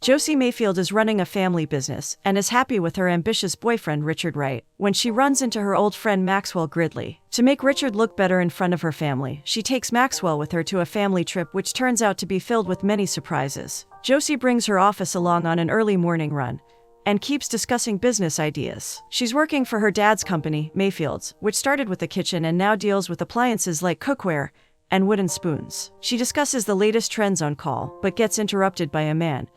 Josie Mayfield is running a family business and is happy with her ambitious boyfriend Richard Wright when she runs into her old friend Maxwell Gridley. To make Richard look better in front of her family, she takes Maxwell with her to a family trip which turns out to be filled with many surprises. Josie brings her office along on an early morning run and keeps discussing business ideas. She's working for her dad's company, Mayfield's, which started with a kitchen and now deals with appliances like cookware and wooden spoons. She discusses the latest trends on call, but gets interrupted by a man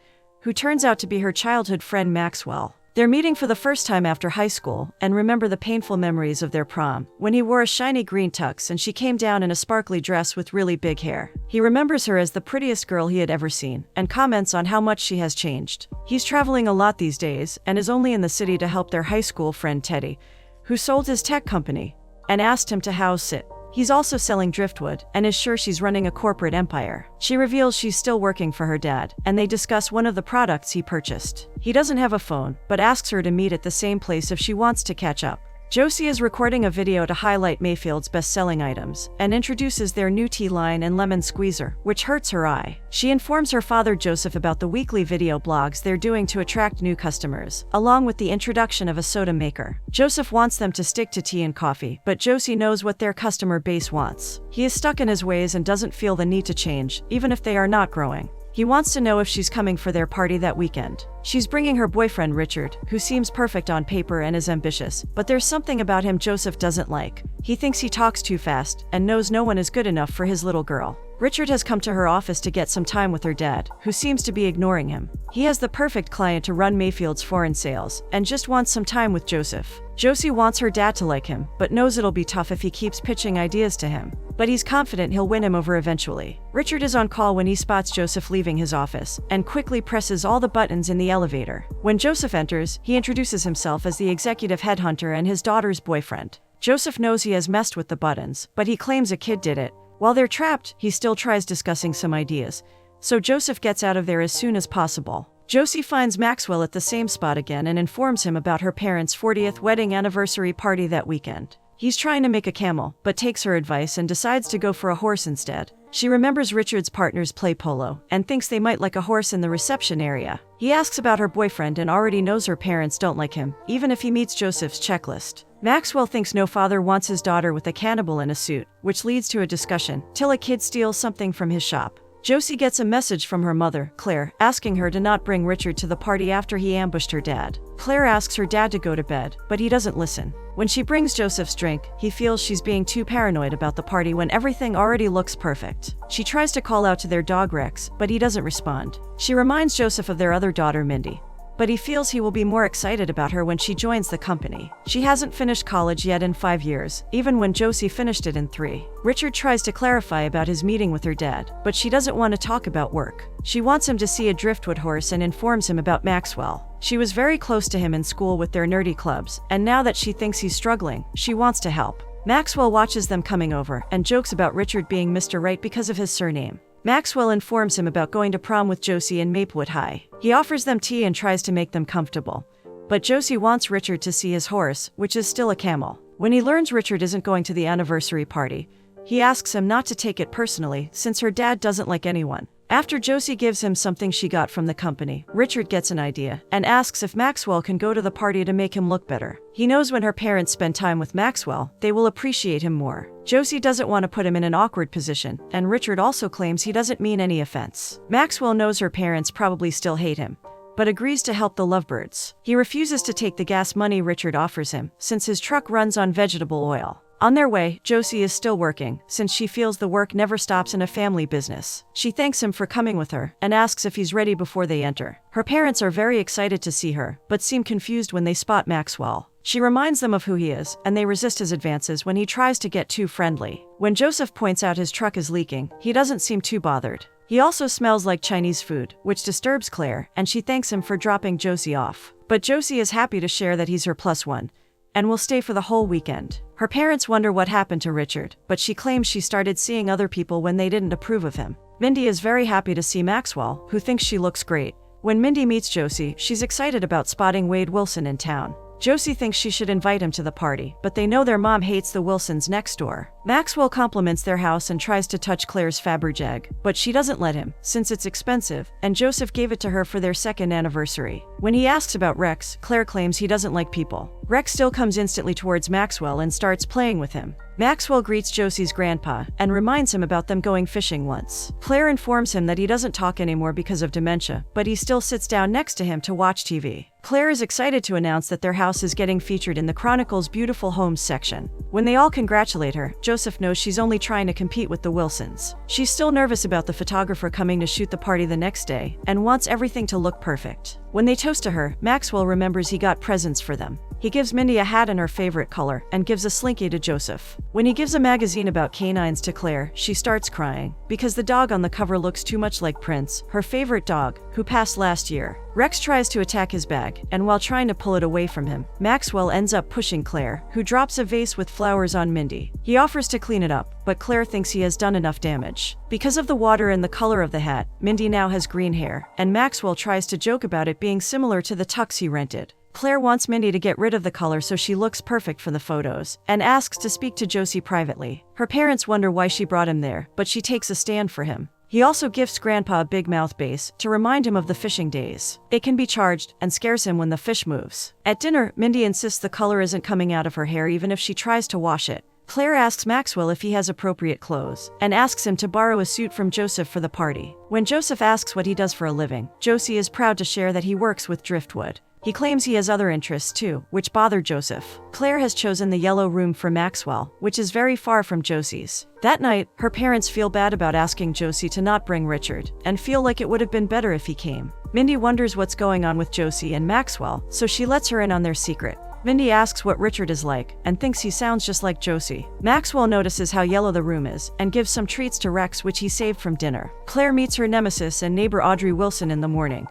who turns out to be her childhood friend Maxwell. They're meeting for the first time after high school and remember the painful memories of their prom, when he wore a shiny green tux and she came down in a sparkly dress with really big hair. He remembers her as the prettiest girl he had ever seen and comments on how much she has changed. He's traveling a lot these days and is only in the city to help their high school friend Teddy, who sold his tech company, and asked him to house it. He's also selling driftwood and is sure she's running a corporate empire. She reveals she's still working for her dad, and they discuss one of the products he purchased. He doesn't have a phone, but asks her to meet at the same place if she wants to catch up. Josie is recording a video to highlight Mayfield's best-selling items and introduces their new tea line and lemon squeezer, which hurts her eye. She informs her father Joseph about the weekly video blogs they're doing to attract new customers, along with the introduction of a soda maker. Joseph wants them to stick to tea and coffee, but Josie knows what their customer base wants. He is stuck in his ways and doesn't feel the need to change, even if they are not growing. He wants to know if she's coming for their party that weekend. She's bringing her boyfriend Richard, who seems perfect on paper and is ambitious, but there's something about him Joseph doesn't like. He thinks he talks too fast and knows no one is good enough for his little girl. Richard has come to her office to get some time with her dad, who seems to be ignoring him. He has the perfect client to run Mayfield's foreign sales and just wants some time with Joseph. Josie wants her dad to like him, but knows it'll be tough if he keeps pitching ideas to him. But he's confident he'll win him over eventually. Richard is on call when he spots Joseph leaving his office and quickly presses all the buttons in the elevator. When Joseph enters, he introduces himself as the executive headhunter and his daughter's boyfriend. Joseph knows he has messed with the buttons, but he claims a kid did it. While they're trapped, he still tries discussing some ideas, so Joseph gets out of there as soon as possible. Josie finds Maxwell at the same spot again and informs him about her parents' 40th wedding anniversary party that weekend. He's trying to make a camel, but takes her advice and decides to go for a horse instead. She remembers Richard's partners play polo and thinks they might like a horse in the reception area. He asks about her boyfriend and already knows her parents don't like him, even if he meets Joseph's checklist. Maxwell thinks no father wants his daughter with a cannibal in a suit, which leads to a discussion till a kid steals something from his shop. Josie gets a message from her mother, Claire, asking her to not bring Richard to the party after he ambushed her dad. Claire asks her dad to go to bed, but he doesn't listen. When she brings Joseph's drink, he feels she's being too paranoid about the party when everything already looks perfect. She tries to call out to their dog Rex, but he doesn't respond. She reminds Joseph of their other daughter Mindy, but he feels he will be more excited about her when she joins the company. She hasn't finished college yet in 5 years, even when Josie finished it in 3. Richard tries to clarify about his meeting with her dad, but she doesn't want to talk about work. She wants him to see a driftwood horse and informs him about Maxwell. She was very close to him in school with their nerdy clubs, and now that she thinks he's struggling, she wants to help. Maxwell watches them coming over and jokes about Richard being Mr. Right because of his surname. Maxwell informs him about going to prom with Josie in Maplewood High. He offers them tea and tries to make them comfortable, but Josie wants Richard to see his horse, which is still a camel. When he learns Richard isn't going to the anniversary party, he asks him not to take it personally since her dad doesn't like anyone. After Josie gives him something she got from the company, Richard gets an idea and asks if Maxwell can go to the party to make him look better. He knows when her parents spend time with Maxwell, they will appreciate him more. Josie doesn't want to put him in an awkward position, and Richard also claims he doesn't mean any offense. Maxwell knows her parents probably still hate him, but agrees to help the lovebirds. He refuses to take the gas money Richard offers him, since his truck runs on vegetable oil. On their way, Josie is still working, since she feels the work never stops in a family business. She thanks him for coming with her, and asks if he's ready before they enter. Her parents are very excited to see her, but seem confused when they spot Maxwell. She reminds them of who he is, and they resist his advances when he tries to get too friendly. When Joseph points out his truck is leaking, he doesn't seem too bothered. He also smells like Chinese food, which disturbs Claire, and she thanks him for dropping Josie off. But Josie is happy to share that he's her +1, and will stay for the whole weekend. Her parents wonder what happened to Richard, but she claims she started seeing other people when they didn't approve of him. Mindy is very happy to see Maxwell, who thinks she looks great. When Mindy meets Josie, she's excited about spotting Wade Wilson in town. Josie thinks she should invite him to the party, but they know their mom hates the Wilsons next door. Maxwell compliments their house and tries to touch Claire's Fabergé, but she doesn't let him, since it's expensive, and Joseph gave it to her for their second anniversary. When he asks about Rex, Claire claims he doesn't like people. Rex still comes instantly towards Maxwell and starts playing with him. Maxwell greets Josie's grandpa and reminds him about them going fishing once. Claire informs him that he doesn't talk anymore because of dementia, but he still sits down next to him to watch TV. Claire is excited to announce that their house is getting featured in the Chronicle's Beautiful Homes section. When they all congratulate her, Joseph knows she's only trying to compete with the Wilsons. She's still nervous about the photographer coming to shoot the party the next day and wants everything to look perfect. When they toast to her, Maxwell remembers he got presents for them. He gives Mindy a hat in her favorite color and gives a slinky to Joseph. When he gives a magazine about canines to Claire, she starts crying because the dog on the cover looks too much like Prince, her favorite dog, who passed last year. Rex tries to attack his bag, and while trying to pull it away from him, Maxwell ends up pushing Claire, who drops a vase with flowers on Mindy. He offers to clean it up, but Claire thinks he has done enough damage. Because of the water and the color of the hat, Mindy now has green hair, and Maxwell tries to joke about it being similar to the tux he rented. Claire wants Mindy to get rid of the color so she looks perfect for the photos, and asks to speak to Josie privately. Her parents wonder why she brought him there, but she takes a stand for him. He also gifts Grandpa a big mouth base to remind him of the fishing days. It can be charged and scares him when the fish moves. At dinner, Mindy insists the color isn't coming out of her hair even if she tries to wash it. Claire asks Maxwell if he has appropriate clothes, and asks him to borrow a suit from Joseph for the party. When Joseph asks what he does for a living, Josie is proud to share that he works with driftwood. He claims he has other interests too, which bother Joseph. Claire has chosen the yellow room for Maxwell, which is very far from Josie's. That night, her parents feel bad about asking Josie to not bring Richard, and feel like it would have been better if he came. Mindy wonders what's going on with Josie and Maxwell, so she lets her in on their secret. Mindy asks what Richard is like, and thinks he sounds just like Josie. Maxwell notices how yellow the room is, and gives some treats to Rex which he saved from dinner. Claire meets her nemesis and neighbor Audrey Wilson in the morning,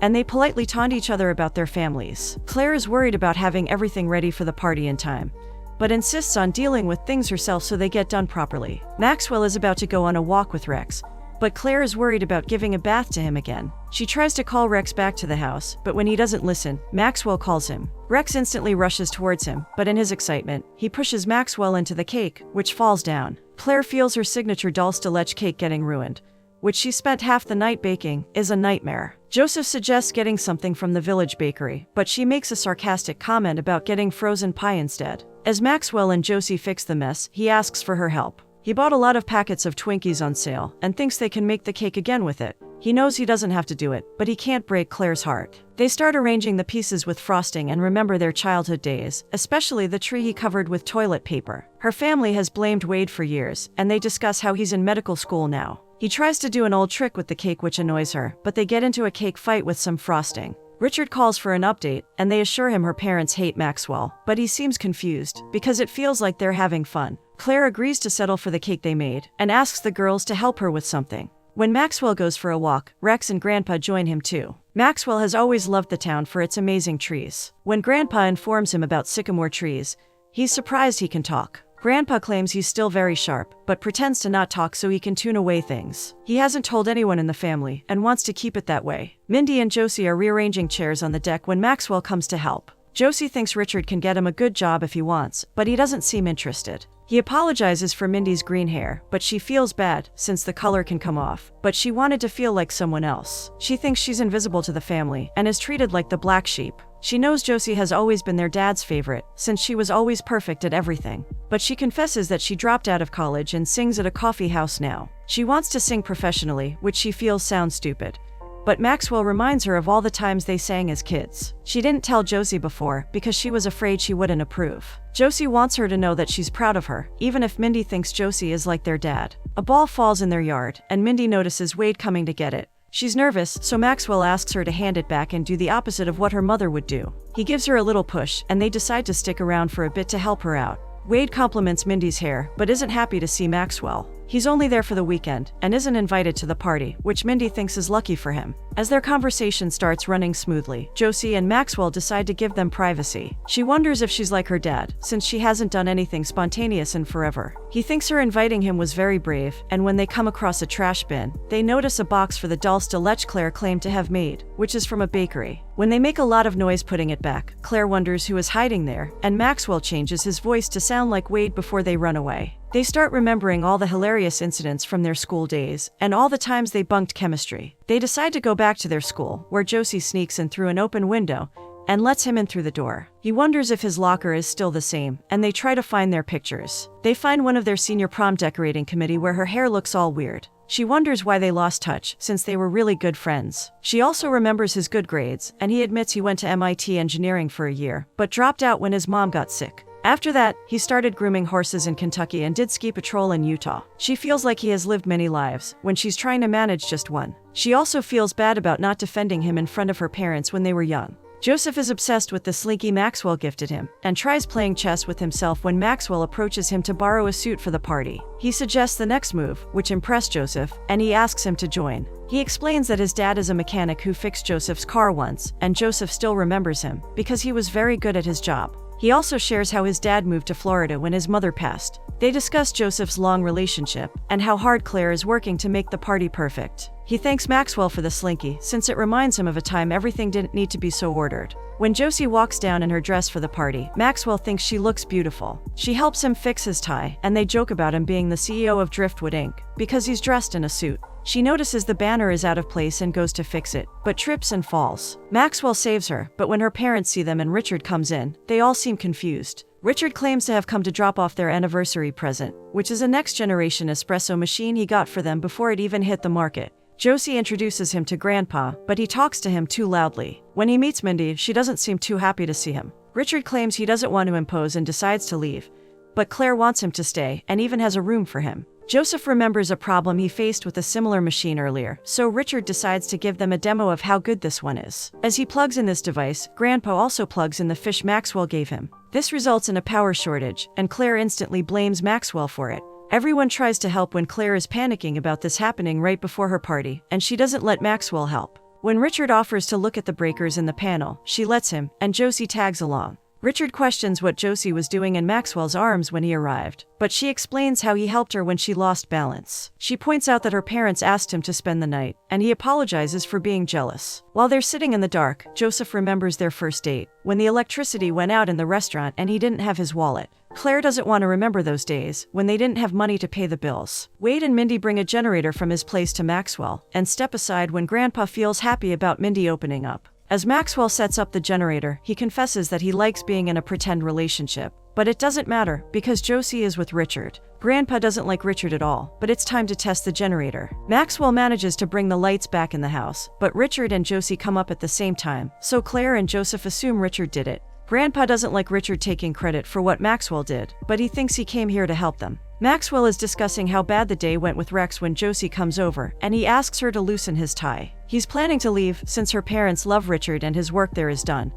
and they politely taunt each other about their families. Claire is worried about having everything ready for the party in time, but insists on dealing with things herself so they get done properly. Maxwell is about to go on a walk with Rex, but Claire is worried about giving a bath to him again. She tries to call Rex back to the house, but when he doesn't listen, Maxwell calls him. Rex instantly rushes towards him, but in his excitement, he pushes Maxwell into the cake, which falls down. Claire feels her signature dulce de leche cake getting ruined, which she spent half the night baking, is a nightmare. Joseph suggests getting something from the village bakery, but she makes a sarcastic comment about getting frozen pie instead. As Maxwell and Josie fix the mess, he asks for her help. He bought a lot of packets of Twinkies on sale, and thinks they can make the cake again with it. He knows he doesn't have to do it, but he can't break Claire's heart. They start arranging the pieces with frosting and remember their childhood days, especially the tree he covered with toilet paper. Her family has blamed Wade for years, and they discuss how he's in medical school now. He tries to do an old trick with the cake which annoys her, but they get into a cake fight with some frosting. Richard calls for an update, and they assure him her parents hate Maxwell, but he seems confused, because it feels like they're having fun. Claire agrees to settle for the cake they made, and asks the girls to help her with something. When Maxwell goes for a walk, Rex and Grandpa join him too. Maxwell has always loved the town for its amazing trees. When Grandpa informs him about sycamore trees, he's surprised he can talk. Grandpa claims he's still very sharp, but pretends to not talk so he can tune away things. He hasn't told anyone in the family, and wants to keep it that way. Mindy and Josie are rearranging chairs on the deck when Maxwell comes to help. Josie thinks Richard can get him a good job if he wants, but he doesn't seem interested. He apologizes for Mindy's green hair, but she feels bad, since the color can come off. But she wanted to feel like someone else. She thinks she's invisible to the family, and is treated like the black sheep. She knows Josie has always been their dad's favorite, since she was always perfect at everything. But she confesses that she dropped out of college and sings at a coffee house now. She wants to sing professionally, which she feels sounds stupid. But Maxwell reminds her of all the times they sang as kids. She didn't tell Josie before, because she was afraid she wouldn't approve. Josie wants her to know that she's proud of her, even if Mindy thinks Josie is like their dad. A ball falls in their yard, and Mindy notices Wade coming to get it. She's nervous, so Maxwell asks her to hand it back and do the opposite of what her mother would do. He gives her a little push, and they decide to stick around for a bit to help her out. Wade compliments Mindy's hair, but isn't happy to see Maxwell. He's only there for the weekend and isn't invited to the party, which Mindy thinks is lucky for him. As their conversation starts running smoothly, Josie and Maxwell decide to give them privacy. She wonders if she's like her dad, since she hasn't done anything spontaneous in forever. He thinks her inviting him was very brave, and when they come across a trash bin, they notice a box for the dulce de leche Claire claimed to have made, which is from a bakery. When they make a lot of noise putting it back, Claire wonders who is hiding there, and Maxwell changes his voice to sound like Wade before they run away. They start remembering all the hilarious incidents from their school days, and all the times they bunked chemistry. They decide to go back to their school, where Josie sneaks in through an open window and lets him in through the door. He wonders if his locker is still the same, and they try to find their pictures. They find one of their senior prom decorating committee where her hair looks all weird. She wonders why they lost touch, since they were really good friends. She also remembers his good grades, and he admits he went to MIT engineering for a year, but dropped out when his mom got sick. After that, he started grooming horses in Kentucky and did ski patrol in Utah. She feels like he has lived many lives, when she's trying to manage just one. She also feels bad about not defending him in front of her parents when they were young. Joseph is obsessed with the slinky Maxwell gifted him, and tries playing chess with himself when Maxwell approaches him to borrow a suit for the party. He suggests the next move, which impressed Joseph, and he asks him to join. He explains that his dad is a mechanic who fixed Joseph's car once, and Joseph still remembers him, because he was very good at his job. He also shares how his dad moved to Florida when his mother passed. They discuss Joseph's long relationship, and how hard Claire is working to make the party perfect. He thanks Maxwell for the slinky, since it reminds him of a time everything didn't need to be so ordered. When Josie walks down in her dress for the party, Maxwell thinks she looks beautiful. She helps him fix his tie, and they joke about him being the CEO of Driftwood Inc., because he's dressed in a suit. She notices the banner is out of place and goes to fix it, but trips and falls. Maxwell saves her, but when her parents see them and Richard comes in, they all seem confused. Richard claims to have come to drop off their anniversary present, which is a next-generation espresso machine he got for them before it even hit the market. Josie introduces him to Grandpa, but he talks to him too loudly. When he meets Mindy, she doesn't seem too happy to see him. Richard claims he doesn't want to impose and decides to leave, but Claire wants him to stay and even has a room for him. Joseph remembers a problem he faced with a similar machine earlier, so Richard decides to give them a demo of how good this one is. As he plugs in this device, Grandpa also plugs in the fish Maxwell gave him. This results in a power shortage, and Claire instantly blames Maxwell for it. Everyone tries to help when Claire is panicking about this happening right before her party, and she doesn't let Maxwell help. When Richard offers to look at the breakers in the panel, she lets him, and Josie tags along. Richard questions what Josie was doing in Maxwell's arms when he arrived, but she explains how he helped her when she lost balance. She points out that her parents asked him to spend the night, and he apologizes for being jealous. While they're sitting in the dark, Joseph remembers their first date, when the electricity went out in the restaurant and he didn't have his wallet. Claire doesn't want to remember those days, when they didn't have money to pay the bills. Wade and Mindy bring a generator from his place to Maxwell, and step aside when Grandpa feels happy about Mindy opening up. As Maxwell sets up the generator, he confesses that he likes being in a pretend relationship. But it doesn't matter, because Josie is with Richard. Grandpa doesn't like Richard at all, but it's time to test the generator. Maxwell manages to bring the lights back in the house, but Richard and Josie come up at the same time, so Claire and Joseph assume Richard did it. Grandpa doesn't like Richard taking credit for what Maxwell did, but he thinks he came here to help them. Maxwell is discussing how bad the day went with Rex when Josie comes over, and he asks her to loosen his tie. He's planning to leave, since her parents love Richard and his work there is done,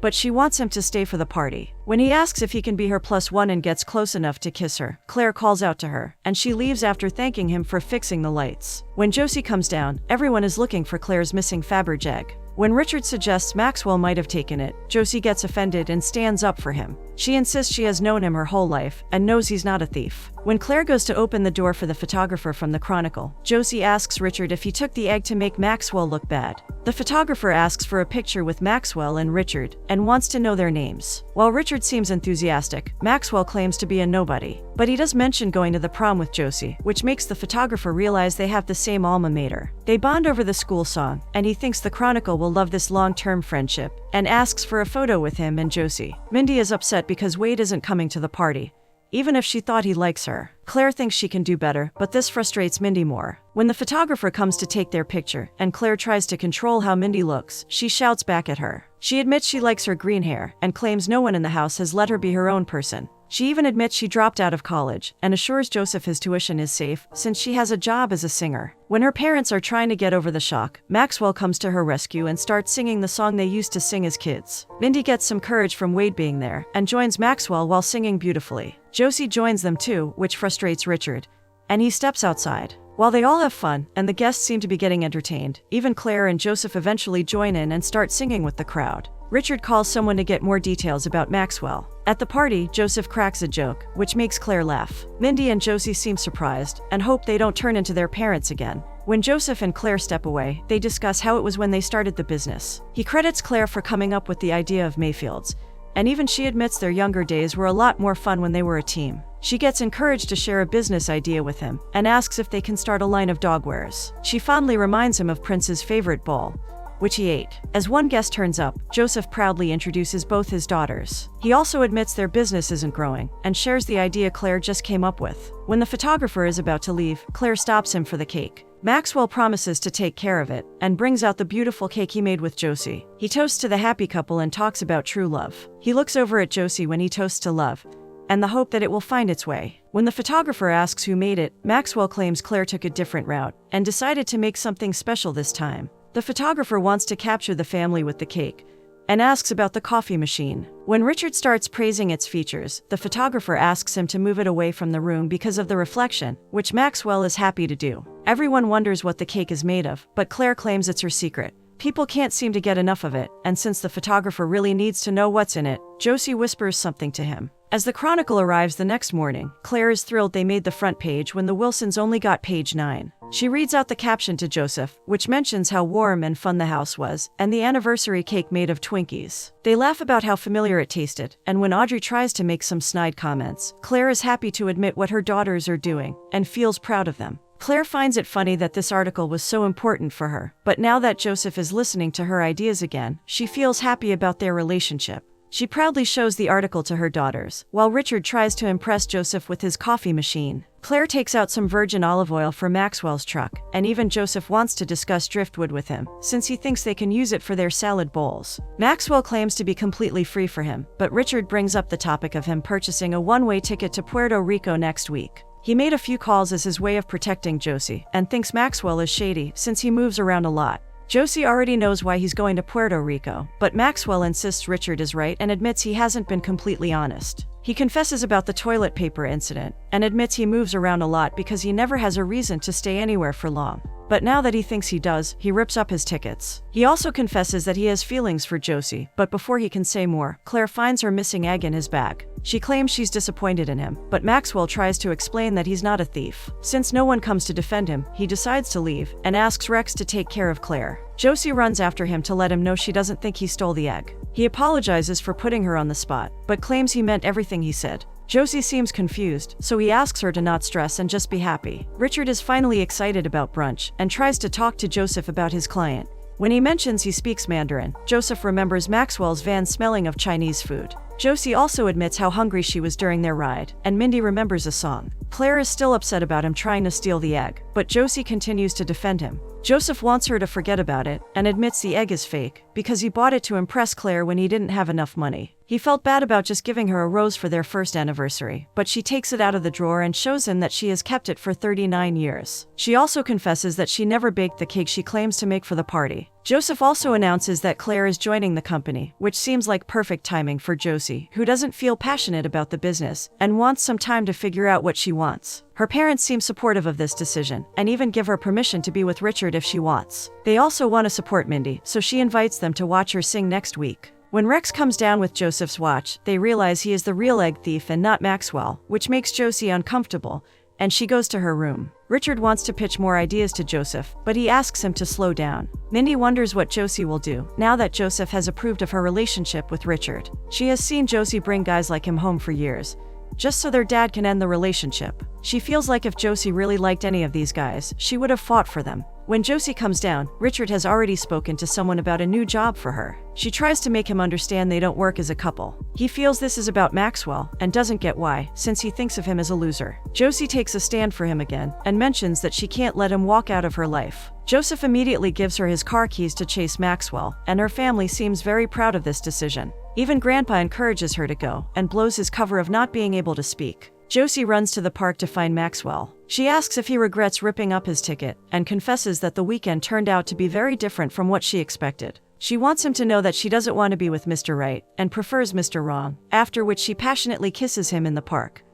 but she wants him to stay for the party. When he asks if he can be her +1 and gets close enough to kiss her, Claire calls out to her, and she leaves after thanking him for fixing the lights. When Josie comes down, everyone is looking for Claire's missing Fabergé egg. When Richard suggests Maxwell might have taken it, Josie gets offended and stands up for him. She insists she has known him her whole life, and knows he's not a thief. When Claire goes to open the door for the photographer from the Chronicle, Josie asks Richard if he took the egg to make Maxwell look bad. The photographer asks for a picture with Maxwell and Richard, and wants to know their names. While Richard seems enthusiastic, Maxwell claims to be a nobody. But he does mention going to the prom with Josie, which makes the photographer realize they have the same alma mater. They bond over the school song, and he thinks the Chronicle will love this long-term friendship, and asks for a photo with him and Josie. Mindy is upset because Wade isn't coming to the party, even if she thought he likes her. Claire thinks she can do better, but this frustrates Mindy more. When the photographer comes to take their picture, and Claire tries to control how Mindy looks, she shouts back at her. She admits she likes her green hair, and claims no one in the house has let her be her own person. She even admits she dropped out of college, and assures Joseph his tuition is safe, since she has a job as a singer. When her parents are trying to get over the shock, Maxwell comes to her rescue and starts singing the song they used to sing as kids. Mindy gets some courage from Wade being there, and joins Maxwell while singing beautifully. Josie joins them too, which frustrates Richard, and he steps outside. While they all have fun, and the guests seem to be getting entertained, even Claire and Joseph eventually join in and start singing with the crowd. Richard calls someone to get more details about Maxwell. At the party, Joseph cracks a joke, which makes Claire laugh. Mindy and Josie seem surprised, and hope they don't turn into their parents again. When Joseph and Claire step away, they discuss how it was when they started the business. He credits Claire for coming up with the idea of Mayfields, and even she admits their younger days were a lot more fun when they were a team. She gets encouraged to share a business idea with him, and asks if they can start a line of dog wares. She fondly reminds him of Prince's favorite bowl, which he ate. As one guest turns up, Joseph proudly introduces both his daughters. He also admits their business isn't growing, and shares the idea Claire just came up with. When the photographer is about to leave, Claire stops him for the cake. Maxwell promises to take care of it, and brings out the beautiful cake he made with Josie. He toasts to the happy couple and talks about true love. He looks over at Josie when he toasts to love, and the hope that it will find its way. When the photographer asks who made it, Maxwell claims Claire took a different route, and decided to make something special this time. The photographer wants to capture the family with the cake, and asks about the coffee machine. When Richard starts praising its features, the photographer asks him to move it away from the room because of the reflection, which Maxwell is happy to do. Everyone wonders what the cake is made of, but Claire claims it's her secret. People can't seem to get enough of it, and since the photographer really needs to know what's in it, Josie whispers something to him. As the Chronicle arrives the next morning, Claire is thrilled they made the front page when the Wilsons only got page 9. She reads out the caption to Joseph, which mentions how warm and fun the house was, and the anniversary cake made of Twinkies. They laugh about how familiar it tasted, and when Audrey tries to make some snide comments, Claire is happy to admit what her daughters are doing, and feels proud of them. Claire finds it funny that this article was so important for her, but now that Joseph is listening to her ideas again, she feels happy about their relationship. She proudly shows the article to her daughters, while Richard tries to impress Joseph with his coffee machine. Claire takes out some virgin olive oil for Maxwell's truck, and even Joseph wants to discuss driftwood with him, since he thinks they can use it for their salad bowls. Maxwell claims to be completely free for him, but Richard brings up the topic of him purchasing a one-way ticket to Puerto Rico next week. He made a few calls as his way of protecting Josie, and thinks Maxwell is shady since he moves around a lot. Josie already knows why he's going to Puerto Rico, but Maxwell insists Richard is right and admits he hasn't been completely honest. He confesses about the toilet paper incident, and admits he moves around a lot because he never has a reason to stay anywhere for long. But now that he thinks he does, he rips up his tickets. He also confesses that he has feelings for Josie, but before he can say more, Claire finds her missing egg in his bag. She claims she's disappointed in him, but Maxwell tries to explain that he's not a thief. Since no one comes to defend him, he decides to leave, and asks Rex to take care of Claire. Josie runs after him to let him know she doesn't think he stole the egg. He apologizes for putting her on the spot, but claims he meant everything he said. Josie seems confused, so he asks her to not stress and just be happy. Richard is finally excited about brunch, and tries to talk to Joseph about his client. When he mentions he speaks Mandarin, Joseph remembers Maxwell's van smelling of Chinese food. Josie also admits how hungry she was during their ride, and Mindy remembers a song. Claire is still upset about him trying to steal the egg, but Josie continues to defend him. Joseph wants her to forget about it, and admits the egg is fake, because he bought it to impress Claire when he didn't have enough money. He felt bad about just giving her a rose for their first anniversary, but she takes it out of the drawer and shows him that she has kept it for 39 years. She also confesses that she never baked the cake she claims to make for the party. Joseph also announces that Claire is joining the company, which seems like perfect timing for Josie, who doesn't feel passionate about the business, and wants some time to figure out what she wants. Her parents seem supportive of this decision, and even give her permission to be with Richard if she wants. They also want to support Mindy, so she invites them to watch her sing next week. When Rex comes down with Joseph's watch, they realize he is the real egg thief and not Maxwell, which makes Josie uncomfortable, and she goes to her room. Richard wants to pitch more ideas to Joseph, but he asks him to slow down. Mindy wonders what Josie will do, now that Joseph has approved of her relationship with Richard. She has seen Josie bring guys like him home for years, just so their dad can end the relationship. She feels like if Josie really liked any of these guys, she would have fought for them. When Josie comes down, Richard has already spoken to someone about a new job for her. She tries to make him understand they don't work as a couple. He feels this is about Maxwell, and doesn't get why, since he thinks of him as a loser. Josie takes a stand for him again, and mentions that she can't let him walk out of her life. Joseph immediately gives her his car keys to chase Maxwell, and her family seems very proud of this decision. Even Grandpa encourages her to go, and blows his cover of not being able to speak. Josie runs to the park to find Maxwell. She asks if he regrets ripping up his ticket, and confesses that the weekend turned out to be very different from what she expected. She wants him to know that she doesn't want to be with Mr. Right, and prefers Mr. Wrong, after which she passionately kisses him in the park.